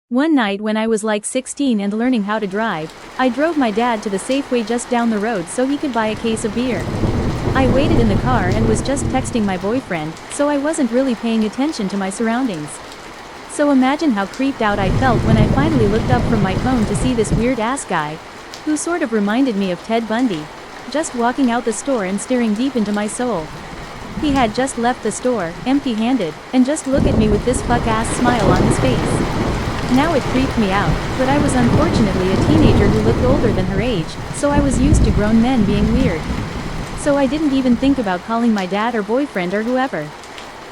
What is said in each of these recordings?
One night when I was like 16 and learning how to drive, I drove my dad to the Safeway just down the road so he could buy a case of beer. I waited in the car and was just texting my boyfriend, so I wasn't really paying attention to my surroundings. So imagine how creeped out I felt when I finally looked up from my phone to see this weird ass guy, who sort of reminded me of Ted Bundy, just walking out the store and staring deep into my soul. He had just left the store, empty-handed, and just looked at me with this fuck-ass smile on his face. Now it creeped me out, but I was unfortunately a teenager who looked older than her age, so I was used to grown men being weird. So I didn't even think about calling my dad or boyfriend or whoever.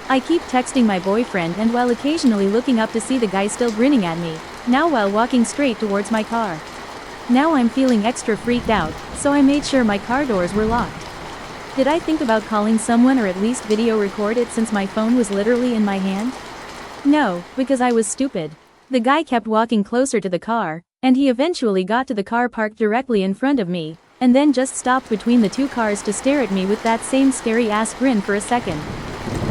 I keep texting my boyfriend and while occasionally looking up to see the guy still grinning at me, now while walking straight towards my car. Now I'm feeling extra freaked out, so I made sure my car doors were locked. Did I think about calling someone or at least video record it since my phone was literally in my hand? No, because I was stupid. The guy kept walking closer to the car, and he eventually got to the car parked directly in front of me, and then just stopped between the two cars to stare at me with that same scary ass grin for a second.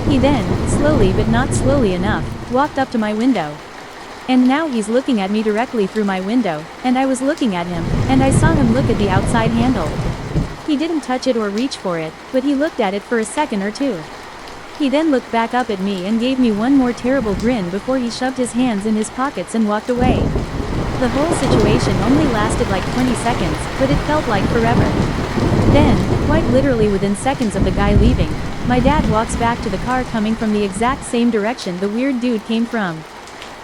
He then, slowly but not slowly enough, walked up to my window. And now he's looking at me directly through my window, and I was looking at him, and I saw him look at the outside handle. He didn't touch it or reach for it, but he looked at it for a second or two. He then looked back up at me and gave me one more terrible grin before he shoved his hands in his pockets and walked away. The whole situation only lasted like 20 seconds, but it felt like forever. Then, quite literally within seconds of the guy leaving, my dad walks back to the car coming from the exact same direction the weird dude came from.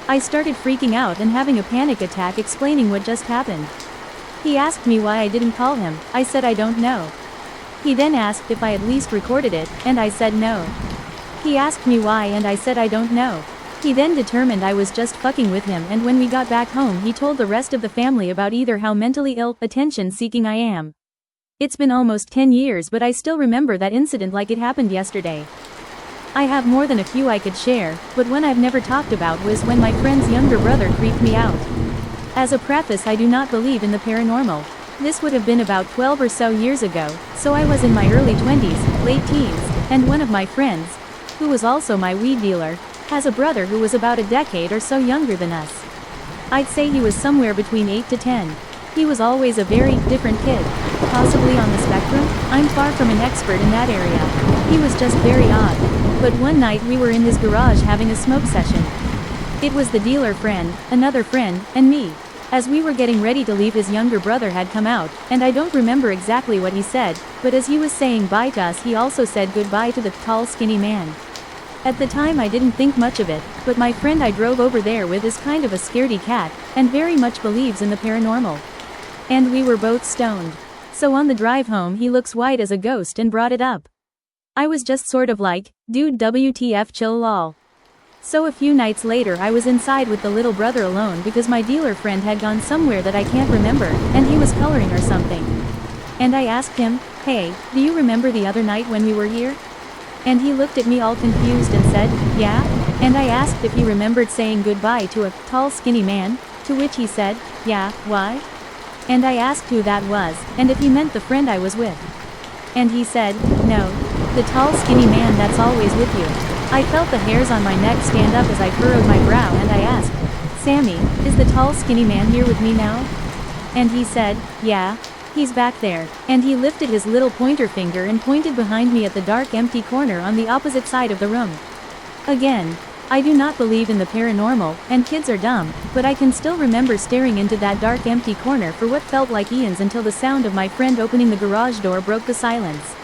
I started freaking out and having a panic attack explaining what just happened. He asked me why I didn't call him. I said I don't know. He then asked if I at least recorded it, and I said no. He asked me why and I said I don't know. He then determined I was just fucking with him, and when we got back home he told the rest of the family about either how mentally ill, attention-seeking I am. It's been almost 10 years but I still remember that incident like it happened yesterday. I have more than a few I could share, but one I've never talked about was when my friend's younger brother creeped me out. As a preface, I do not believe in the paranormal. This would have been about 12 or so years ago, so I was in my early 20s, late teens, and one of my friends, who was also my weed dealer, has a brother who was about a decade or so younger than us. I'd say he was somewhere between 8 to 10. He was always a very different kid. Possibly on the spectrum? I'm far from an expert in that area. He was just very odd. But one night we were in his garage having a smoke session. It was the dealer friend, another friend, and me. As we were getting ready to leave, his younger brother had come out, and I don't remember exactly what he said, but as he was saying bye to us he also said goodbye to the tall skinny man. At the time I didn't think much of it, but my friend I drove over there with is kind of a scaredy cat, and very much believes in the paranormal. And we were both stoned. So on the drive home he looks white as a ghost and brought it up. I was just sort of like, dude, WTF, chill lol. So a few nights later I was inside with the little brother alone because my dealer friend had gone somewhere that I can't remember, and he was coloring or something. And I asked him, hey, do you remember the other night when we were here? And he looked at me all confused and said, yeah? And I asked if he remembered saying goodbye to a tall skinny man, to which he said, yeah, why? And I asked who that was, and if he meant the friend I was with. And he said, no, the tall skinny man that's always with you. I felt the hairs on my neck stand up as I furrowed my brow and I asked, Sammy, is the tall skinny man here with me now? And he said, yeah, he's back there. And he lifted his little pointer finger and pointed behind me at the dark empty corner on the opposite side of the room. Again, I do not believe in the paranormal, and kids are dumb, but I can still remember staring into that dark empty corner for what felt like eons until the sound of my friend opening the garage door broke the silence.